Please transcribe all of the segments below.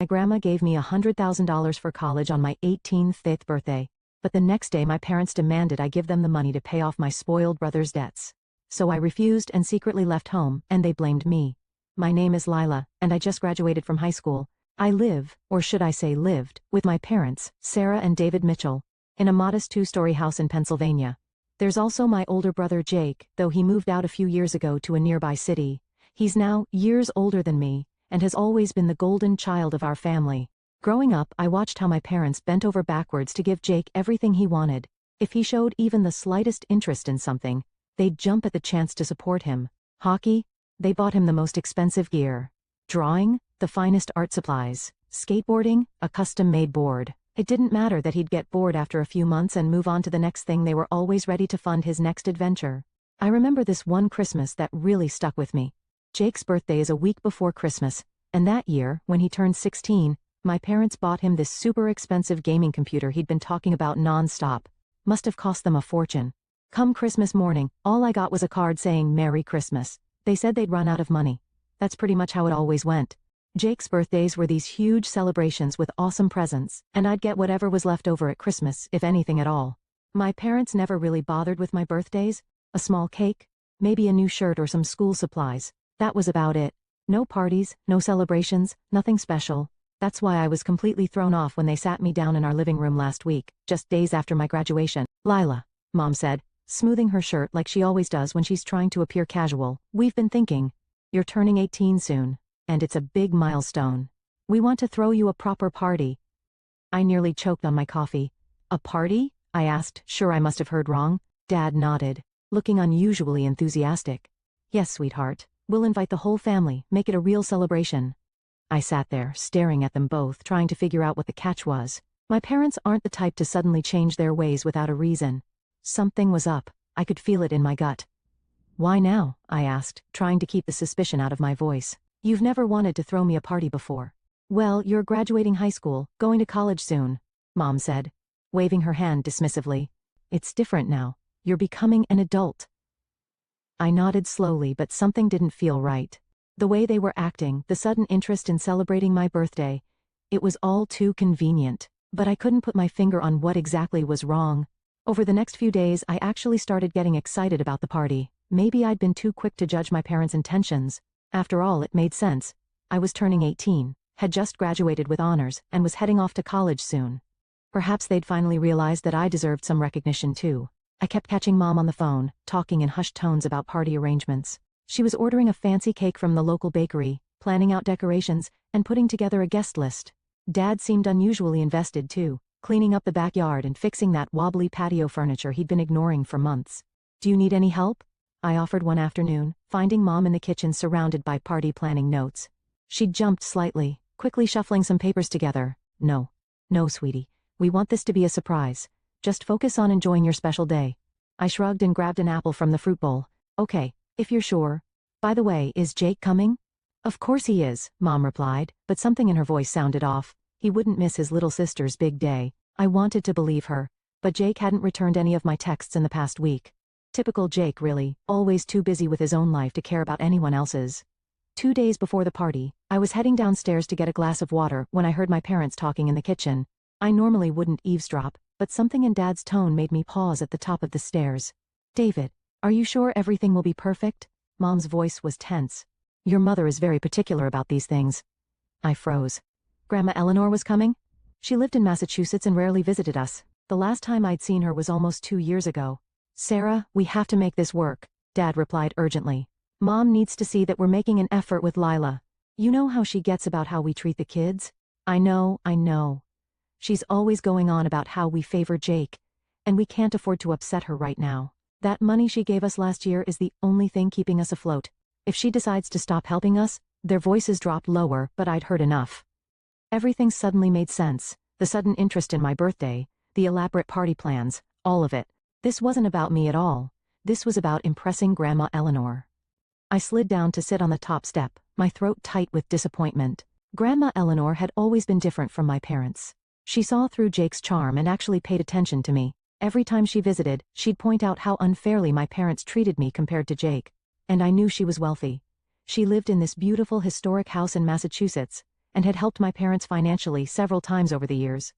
My grandma gave me $100,000 for college on my 18th birthday, but the next day my parents demanded I give them the money to pay off my spoiled brother's debts. So I refused and secretly left home, and they blamed me. My name is Lila, and I just graduated from high school. I live, or should I say lived, with my parents, Sarah and David Mitchell, in a modest two-story house in Pennsylvania. There's also my older brother Jake, though he moved out a few years ago to a nearby city. He's now years older than me, and has always been the golden child of our family. Growing up, I watched how my parents bent over backwards to give Jake everything he wanted. If he showed even the slightest interest in something, they'd jump at the chance to support him. Hockey? They bought him the most expensive gear. Drawing? The finest art supplies. Skateboarding? A custom-made board. It didn't matter that he'd get bored after a few months and move on to the next thing. They were always ready to fund his next adventure. I remember this one Christmas that really stuck with me. Jake's birthday is a week before Christmas, and that year, when he turned 16, my parents bought him this super expensive gaming computer he'd been talking about non-stop. Must have cost them a fortune. Come Christmas morning, all I got was a card saying Merry Christmas. They said they'd run out of money. That's pretty much how it always went. Jake's birthdays were these huge celebrations with awesome presents, and I'd get whatever was left over at Christmas, if anything at all. My parents never really bothered with my birthdays. A small cake, maybe a new shirt or some school supplies. That was about it. No parties, no celebrations, nothing special. That's why I was completely thrown off when they sat me down in our living room last week, just days after my graduation. Lila, Mom said, smoothing her shirt like she always does when she's trying to appear casual. We've been thinking. You're turning 18 soon, and it's a big milestone. We want to throw you a proper party. I nearly choked on my coffee. A party? I asked, sure I must have heard wrong. Dad nodded, looking unusually enthusiastic. Yes, sweetheart. We'll invite the whole family, make it a real celebration. I sat there, staring at them both, trying to figure out what the catch was. My parents aren't the type to suddenly change their ways without a reason. Something was up. I could feel it in my gut. Why now? I asked, trying to keep the suspicion out of my voice. You've never wanted to throw me a party before. Well, you're graduating high school, going to college soon, Mom said, waving her hand dismissively. It's different now. You're becoming an adult. I nodded slowly, but something didn't feel right. The way they were acting, the sudden interest in celebrating my birthday, it was all too convenient, but I couldn't put my finger on what exactly was wrong. Over the next few days, I actually started getting excited about the party. Maybe I'd been too quick to judge my parents' intentions. After all, it made sense. I was turning 18, had just graduated with honors, and was heading off to college soon. Perhaps they'd finally realized that I deserved some recognition too. I kept catching Mom on the phone, talking in hushed tones about party arrangements. She was ordering a fancy cake from the local bakery, planning out decorations, and putting together a guest list. Dad seemed unusually invested too, cleaning up the backyard and fixing that wobbly patio furniture he'd been ignoring for months. Do you need any help? I offered one afternoon, finding Mom in the kitchen surrounded by party planning notes. She jumped slightly, quickly shuffling some papers together. No, sweetie. We want this to be a surprise. Just focus on enjoying your special day. I shrugged and grabbed an apple from the fruit bowl. Okay, if you're sure. By the way, is Jake coming? Of course he is, Mom replied, but something in her voice sounded off. He wouldn't miss his little sister's big day. I wanted to believe her, but Jake hadn't returned any of my texts in the past week. Typical Jake, really, always too busy with his own life to care about anyone else's. 2 days before the party, I was heading downstairs to get a glass of water when I heard my parents talking in the kitchen. I normally wouldn't eavesdrop, but something in Dad's tone made me pause at the top of the stairs. David, are you sure everything will be perfect? Mom's voice was tense. Your mother is very particular about these things. I froze. Grandma Eleanor was coming? She lived in Massachusetts and rarely visited us. The last time I'd seen her was almost 2 years ago. Sarah, we have to make this work, Dad replied urgently. Mom needs to see that we're making an effort with Lila. You know how she gets about how we treat the kids? I know. She's always going on about how we favor Jake, and we can't afford to upset her right now. That money she gave us last year is the only thing keeping us afloat. If she decides to stop helping us, their voices dropped lower, but I'd heard enough. Everything suddenly made sense. The sudden interest in my birthday, the elaborate party plans, all of it. This wasn't about me at all. This was about impressing Grandma Eleanor. I slid down to sit on the top step, my throat tight with disappointment. Grandma Eleanor had always been different from my parents. She saw through Jake's charm and actually paid attention to me. Every time she visited, she'd point out how unfairly my parents treated me compared to Jake. And I knew she was wealthy. She lived in this beautiful historic house in Massachusetts, and had helped my parents financially several times over the years.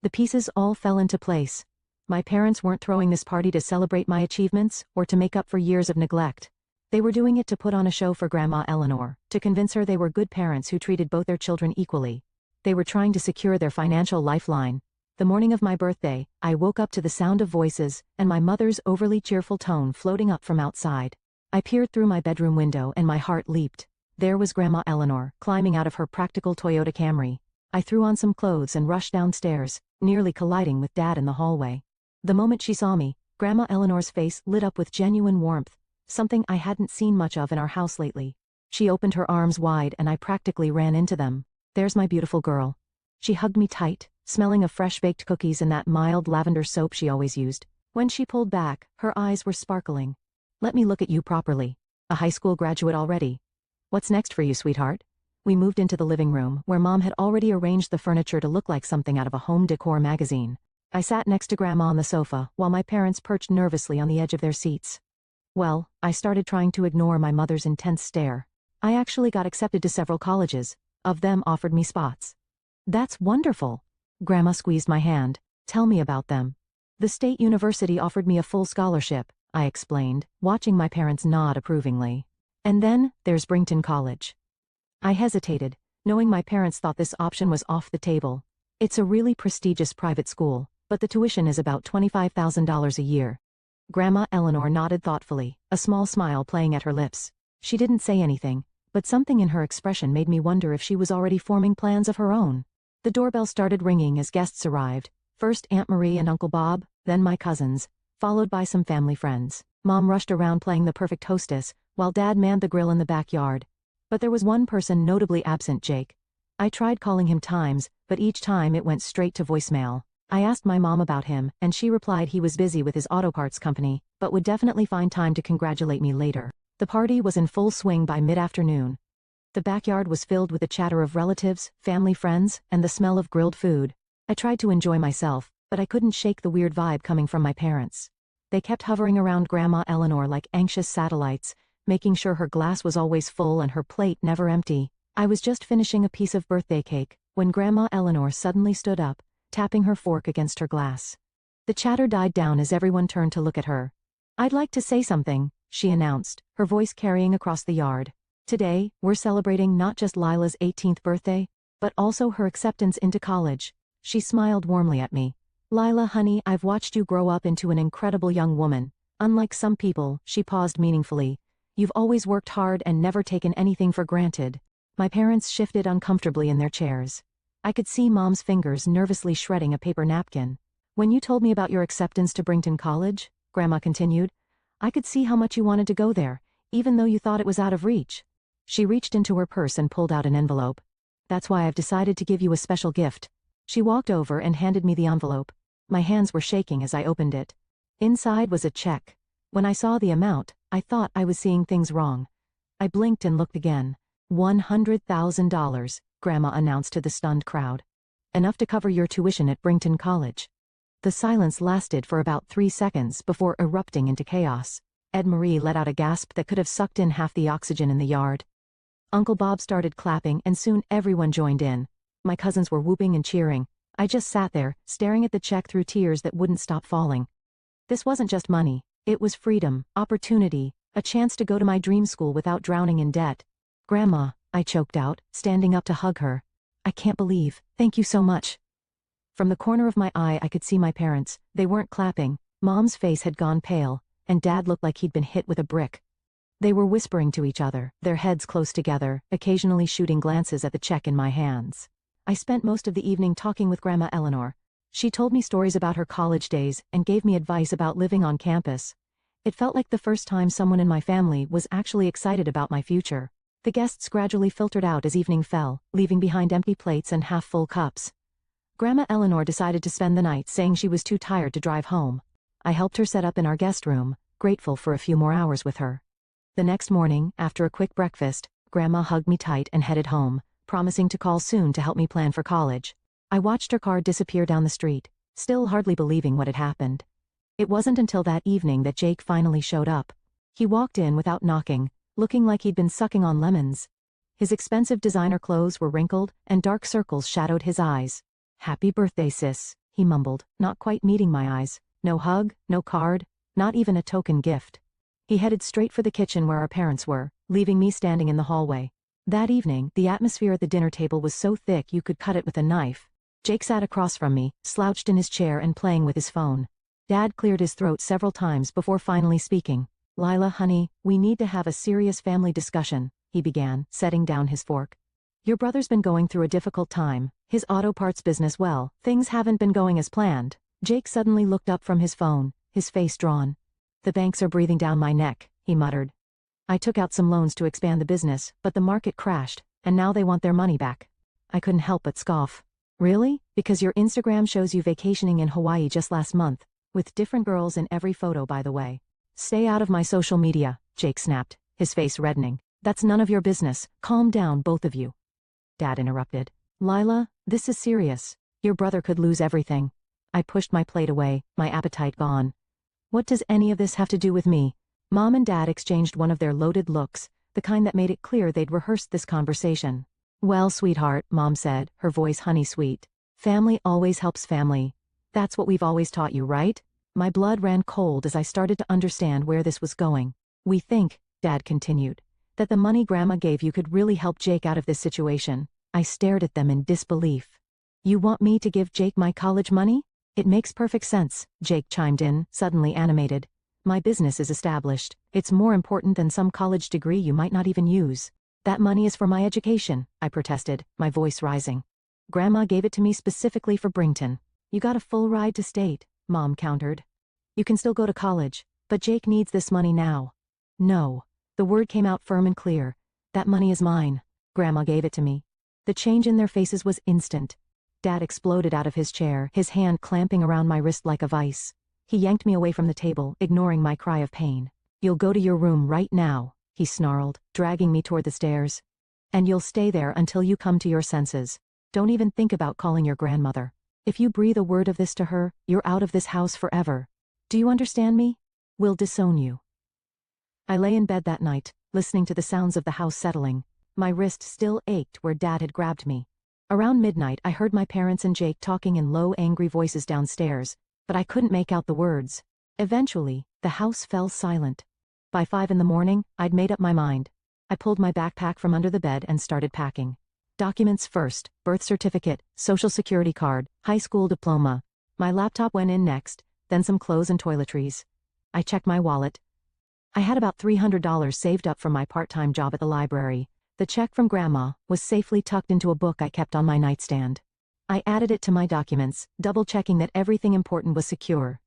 The pieces all fell into place. My parents weren't throwing this party to celebrate my achievements or to make up for years of neglect. They were doing it to put on a show for Grandma Eleanor, to convince her they were good parents who treated both their children equally. They were trying to secure their financial lifeline. The morning of my birthday, I woke up to the sound of voices and my mother's overly cheerful tone floating up from outside. I peered through my bedroom window and my heart leaped. There was Grandma Eleanor, climbing out of her practical Toyota Camry. I threw on some clothes and rushed downstairs, nearly colliding with Dad in the hallway. The moment she saw me, Grandma Eleanor's face lit up with genuine warmth, something I hadn't seen much of in our house lately. She opened her arms wide and I practically ran into them. "There's my beautiful girl." She hugged me tight, smelling of fresh-baked cookies and that mild lavender soap she always used. When she pulled back, her eyes were sparkling. "Let me look at you properly. A high school graduate already. What's next for you, sweetheart?" We moved into the living room, where Mom had already arranged the furniture to look like something out of a home decor magazine. I sat next to Grandma on the sofa, while my parents perched nervously on the edge of their seats. Well, I started trying to ignore my mother's intense stare. I actually got accepted to several colleges. Of them offered me spots. "That's wonderful." Grandma squeezed my hand. "Tell me about them." "The state university offered me a full scholarship," I explained, watching my parents nod approvingly. "And then, there's Brington College." I hesitated, knowing my parents thought this option was off the table. It's a really prestigious private school, but the tuition is about $25,000 a year. Grandma Eleanor nodded thoughtfully, a small smile playing at her lips. She didn't say anything, but something in her expression made me wonder if she was already forming plans of her own. The doorbell started ringing as guests arrived, first Aunt Marie and Uncle Bob, then my cousins, followed by some family friends. Mom rushed around playing the perfect hostess, while Dad manned the grill in the backyard. But there was one person notably absent: Jake. I tried calling him times, but each time it went straight to voicemail. I asked my mom about him, and she replied he was busy with his auto parts company, but would definitely find time to congratulate me later. The party was in full swing by mid-afternoon. The backyard was filled with the chatter of relatives, family friends, and the smell of grilled food. I tried to enjoy myself, but I couldn't shake the weird vibe coming from my parents. They kept hovering around Grandma Eleanor like anxious satellites, making sure her glass was always full and her plate never empty. I was just finishing a piece of birthday cake, when Grandma Eleanor suddenly stood up, tapping her fork against her glass. The chatter died down as everyone turned to look at her. "I'd like to say something," she announced, her voice carrying across the yard. "Today, we're celebrating not just Lila's 18th birthday, but also her acceptance into college." She smiled warmly at me. "Lila, honey, I've watched you grow up into an incredible young woman. Unlike some people," she paused meaningfully, "you've always worked hard and never taken anything for granted." My parents shifted uncomfortably in their chairs. I could see Mom's fingers nervously shredding a paper napkin. "When you told me about your acceptance to Brington College," Grandma continued, "I could see how much you wanted to go there, even though you thought it was out of reach." She reached into her purse and pulled out an envelope. "That's why I've decided to give you a special gift." She walked over and handed me the envelope. My hands were shaking as I opened it. Inside was a check. When I saw the amount, I thought I was seeing things wrong. I blinked and looked again. $100,000, Grandma announced to the stunned crowd. "Enough to cover your tuition at Brington College." The silence lasted for about 3 seconds before erupting into chaos. Ed Marie let out a gasp that could have sucked in half the oxygen in the yard. Uncle Bob started clapping and soon everyone joined in. My cousins were whooping and cheering. I just sat there, staring at the check through tears that wouldn't stop falling. This wasn't just money. It was freedom, opportunity, a chance to go to my dream school without drowning in debt. "Grandma," I choked out, standing up to hug her. "I can't believe. Thank you so much." From the corner of my eye I could see my parents. They weren't clapping. Mom's face had gone pale, and Dad looked like he'd been hit with a brick. They were whispering to each other, their heads close together, occasionally shooting glances at the check in my hands. I spent most of the evening talking with Grandma Eleanor. She told me stories about her college days and gave me advice about living on campus. It felt like the first time someone in my family was actually excited about my future. The guests gradually filtered out as evening fell, leaving behind empty plates and half-full cups. Grandma Eleanor decided to spend the night, saying she was too tired to drive home. I helped her set up in our guest room, grateful for a few more hours with her. The next morning, after a quick breakfast, Grandma hugged me tight and headed home, promising to call soon to help me plan for college. I watched her car disappear down the street, still hardly believing what had happened. It wasn't until that evening that Jake finally showed up. He walked in without knocking, looking like he'd been sucking on lemons. His expensive designer clothes were wrinkled, and dark circles shadowed his eyes. "Happy birthday, sis," he mumbled, not quite meeting my eyes. No hug, no card, not even a token gift. He headed straight for the kitchen where our parents were, leaving me standing in the hallway. That evening, the atmosphere at the dinner table was so thick you could cut it with a knife. Jake sat across from me, slouched in his chair and playing with his phone. Dad cleared his throat several times before finally speaking. "Lila, honey, we need to have a serious family discussion," he began, setting down his fork. "Your brother's been going through a difficult time. His auto parts business, well, things haven't been going as planned." Jake suddenly looked up from his phone, his face drawn. "The banks are breathing down my neck," he muttered. "I took out some loans to expand the business, but the market crashed, and now they want their money back." I couldn't help but scoff. "Really? Because your Instagram shows you vacationing in Hawaii just last month, with different girls in every photo, by the way." "Stay out of my social media," Jake snapped, his face reddening. "That's none of your business. Calm down, both of you." Dad interrupted. "Lila, this is serious. Your brother could lose everything." I pushed my plate away, my appetite gone. "What does any of this have to do with me?" Mom and Dad exchanged one of their loaded looks, the kind that made it clear they'd rehearsed this conversation. "Well, sweetheart," Mom said, her voice honey-sweet. "Family always helps family. That's what we've always taught you, right?" My blood ran cold as I started to understand where this was going. "We think," Dad continued, "that the money Grandma gave you could really help Jake out of this situation." I stared at them in disbelief. "You want me to give Jake my college money?" "It makes perfect sense," Jake chimed in, suddenly animated. "My business is established. It's more important than some college degree you might not even use." "That money is for my education," I protested, my voice rising. "Grandma gave it to me specifically for Brington." "You got a full ride to state," Mom countered. "You can still go to college, but Jake needs this money now." "No." The word came out firm and clear. "That money is mine. Grandma gave it to me." The change in their faces was instant. Dad exploded out of his chair, his hand clamping around my wrist like a vice. He yanked me away from the table, ignoring my cry of pain. "You'll go to your room right now," he snarled, dragging me toward the stairs. "And you'll stay there until you come to your senses. Don't even think about calling your grandmother. If you breathe a word of this to her, you're out of this house forever. Do you understand me? We'll disown you." I lay in bed that night, listening to the sounds of the house settling. My wrist still ached where Dad had grabbed me. Around midnight, I heard my parents and Jake talking in low, angry voices downstairs, but I couldn't make out the words. Eventually, the house fell silent. By 5 in the morning, I'd made up my mind. I pulled my backpack from under the bed and started packing. Documents first: birth certificate, social security card, high school diploma. My laptop went in next, then some clothes and toiletries. I checked my wallet. I had about $300 saved up from my part-time job at the library. The check from Grandma was safely tucked into a book I kept on my nightstand. I added it to my documents, double-checking that everything important was secure.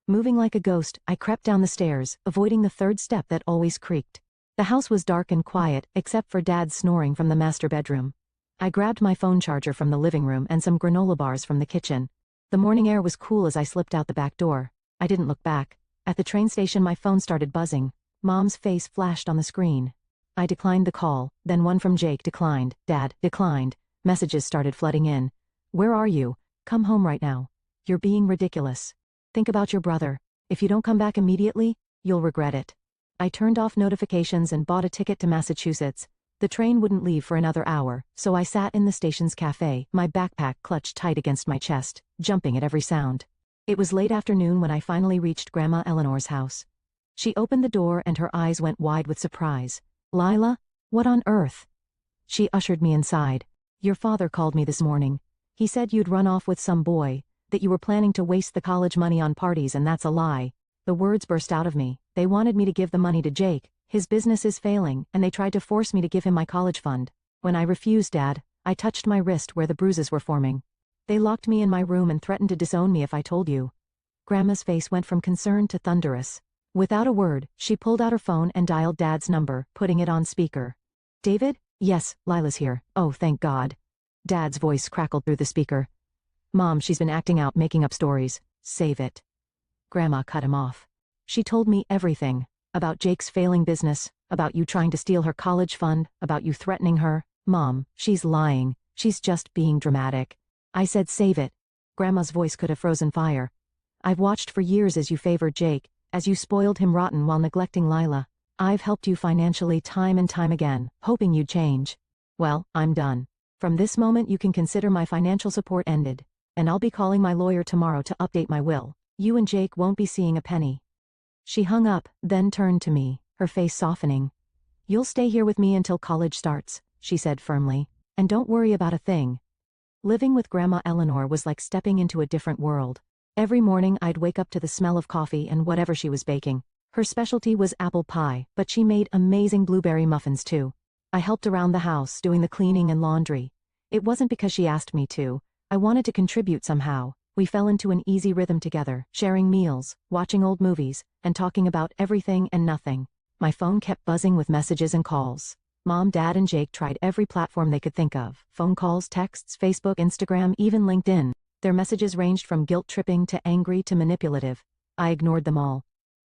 Moving like a ghost, I crept down the stairs, avoiding the third step that always creaked. The house was dark and quiet, except for Dad's snoring from the master bedroom. I grabbed my phone charger from the living room and some granola bars from the kitchen. The morning air was cool as I slipped out the back door. I didn't look back. At the train station, my phone started buzzing. Mom's face flashed on the screen. I declined the call, then one from Jake declined. "Dad, declined." Messages started flooding in. "Where are you? Come home right now. You're being ridiculous. Think about your brother. If you don't come back immediately, you'll regret it." I turned off notifications and bought a ticket to Massachusetts. The train wouldn't leave for another hour, so I sat in the station's cafe, my backpack clutched tight against my chest, jumping at every sound. It was late afternoon when I finally reached Grandma Eleanor's house. She opened the door and her eyes went wide with surprise. "Lila? What on earth?" She ushered me inside. "Your father called me this morning. He said you'd run off with some boy, that you were planning to waste the college money on parties, and that's a lie." The words burst out of me. They wanted me to give the money to Jake. His business is failing, and they tried to force me to give him my college fund. When I refused, Dad, I touched my wrist where the bruises were forming. They locked me in my room and threatened to disown me if I told you. Grandma's face went from concerned to thunderous. Without a word, she pulled out her phone and dialed Dad's number, putting it on speaker. "David? Yes, Lila's here. Oh, thank God." Dad's voice crackled through the speaker. "Mom, she's been acting out, making up stories. Save it." Grandma cut him off. "She told me everything. About Jake's failing business, about you trying to steal her college fund, about you threatening her. Mom, she's lying. She's just being dramatic." I said save it. Grandma's voice could have frozen fire. "I've watched for years as you favored Jake, as you spoiled him rotten while neglecting Lila. I've helped you financially time and time again, hoping you'd change. Well, I'm done. From this moment you can consider my financial support ended. And I'll be calling my lawyer tomorrow to update my will. You and Jake won't be seeing a penny. She hung up, then turned to me, her face softening. You'll stay here with me until college starts, she said firmly. And don't worry about a thing. Living with Grandma Eleanor was like stepping into a different world. Every morning I'd wake up to the smell of coffee and whatever she was baking. Her specialty was apple pie, but she made amazing blueberry muffins too. I helped around the house, doing the cleaning and laundry. It wasn't because she asked me to. I wanted to contribute somehow. We fell into an easy rhythm together, sharing meals, watching old movies, and talking about everything and nothing. My phone kept buzzing with messages and calls. Mom, Dad, and Jake tried every platform they could think of. Phone calls, texts, Facebook, Instagram, even LinkedIn. Their messages ranged from guilt-tripping to angry to manipulative. I ignored them all.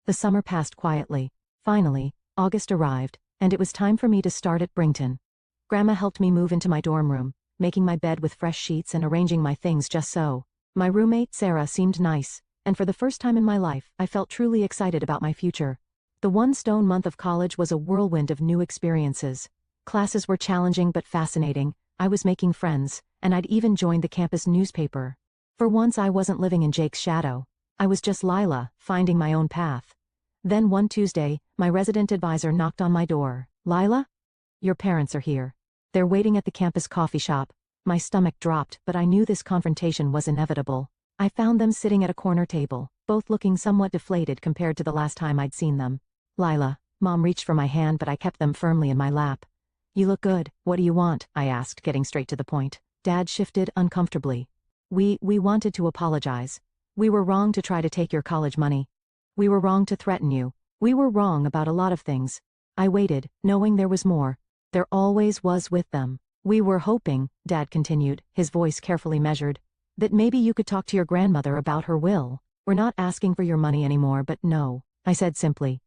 The summer passed quietly. Finally, August arrived, and it was time for me to start at Brington. Grandma helped me move into my dorm room, making my bed with fresh sheets and arranging my things just so. My roommate, Sarah, seemed nice, and for the first time in my life, I felt truly excited about my future. The one stone month of college was a whirlwind of new experiences. Classes were challenging but fascinating. I was making friends, and I'd even joined the campus newspaper. For once I wasn't living in Jake's shadow. I was just Lila, finding my own path. Then one Tuesday, my resident advisor knocked on my door. Lila? Your parents are here. They're waiting at the campus coffee shop. My stomach dropped, but I knew this confrontation was inevitable. I found them sitting at a corner table, both looking somewhat deflated compared to the last time I'd seen them. Lila, Mom reached for my hand but I kept them firmly in my lap. You look good, what do you want? I asked, getting straight to the point. Dad shifted uncomfortably. We wanted to apologize. We were wrong to try to take your college money. We were wrong to threaten you. We were wrong about a lot of things. I waited, knowing there was more. There always was with them. We were hoping, Dad continued, his voice carefully measured, that maybe you could talk to your grandmother about her will. We're not asking for your money anymore, but no, I said simply.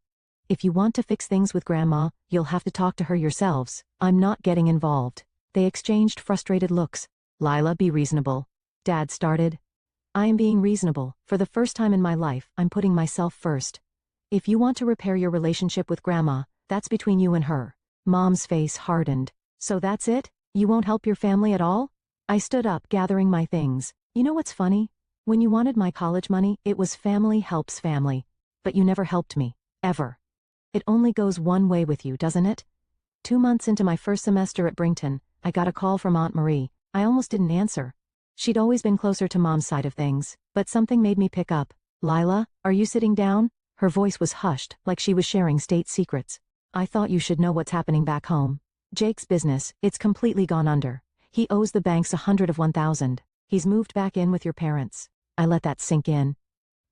If you want to fix things with Grandma, you'll have to talk to her yourselves. I'm not getting involved. They exchanged frustrated looks. Lila, be reasonable. Dad started. I am being reasonable. For the first time in my life, I'm putting myself first. If you want to repair your relationship with Grandma, that's between you and her. Mom's face hardened. So that's it? You won't help your family at all? I stood up, gathering my things. You know what's funny? When you wanted my college money, it was family helps family. But you never helped me. Ever. It only goes one way with you, doesn't it? 2 months into my first semester at Brington, I got a call from Aunt Marie. I almost didn't answer. She'd always been closer to Mom's side of things, but something made me pick up. Lila, are you sitting down? Her voice was hushed, like she was sharing state secrets. I thought you should know what's happening back home. Jake's business, it's completely gone under. He owes the banks 101,000. He's moved back in with your parents. I let that sink in.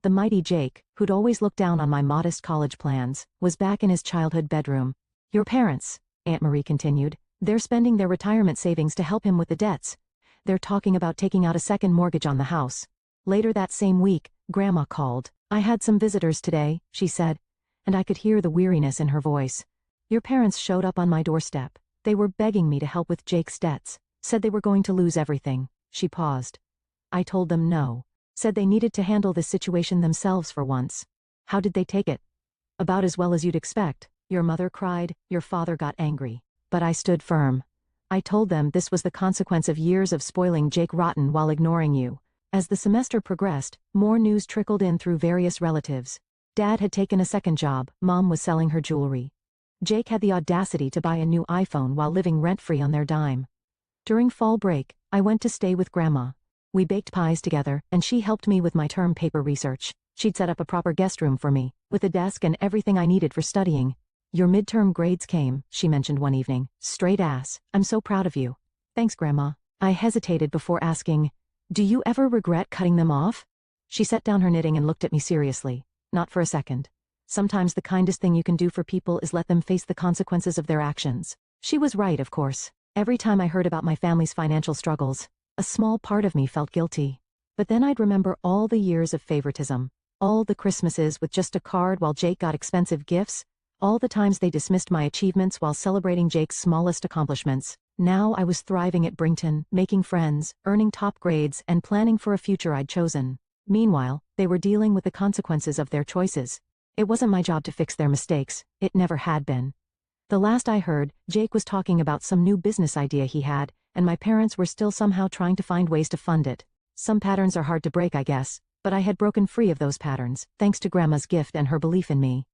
The mighty Jake, who'd always looked down on my modest college plans, was back in his childhood bedroom. Your parents, Aunt Marie continued, they're spending their retirement savings to help him with the debts. They're talking about taking out a second mortgage on the house. Later that same week, Grandma called. I had some visitors today, she said, and I could hear the weariness in her voice. Your parents showed up on my doorstep. They were begging me to help with Jake's debts, said they were going to lose everything. She paused. I told them no. Said they needed to handle this situation themselves for once. How did they take it? About as well as you'd expect. Your mother cried, your father got angry. But I stood firm. I told them this was the consequence of years of spoiling Jake rotten while ignoring you. As the semester progressed, more news trickled in through various relatives. Dad had taken a second job, Mom was selling her jewelry. Jake had the audacity to buy a new iPhone while living rent-free on their dime. During fall break, I went to stay with Grandma. We baked pies together, and she helped me with my term paper research. She'd set up a proper guest room for me, with a desk and everything I needed for studying. Your midterm grades came, she mentioned one evening. Straight ass. I'm so proud of you. Thanks, Grandma. I hesitated before asking, do you ever regret cutting them off? She set down her knitting and looked at me seriously. Not for a second. Sometimes the kindest thing you can do for people is let them face the consequences of their actions. She was right, of course. Every time I heard about my family's financial struggles, a small part of me felt guilty. But then I'd remember all the years of favoritism, all the Christmases with just a card while Jake got expensive gifts, all the times they dismissed my achievements while celebrating Jake's smallest accomplishments. Now I was thriving at Brington, making friends, earning top grades, and planning for a future I'd chosen. Meanwhile, they were dealing with the consequences of their choices. It wasn't my job to fix their mistakes, it never had been. The last I heard, Jake was talking about some new business idea he had, and my parents were still somehow trying to find ways to fund it. Some patterns are hard to break, I guess, but I had broken free of those patterns, thanks to Grandma's gift and her belief in me.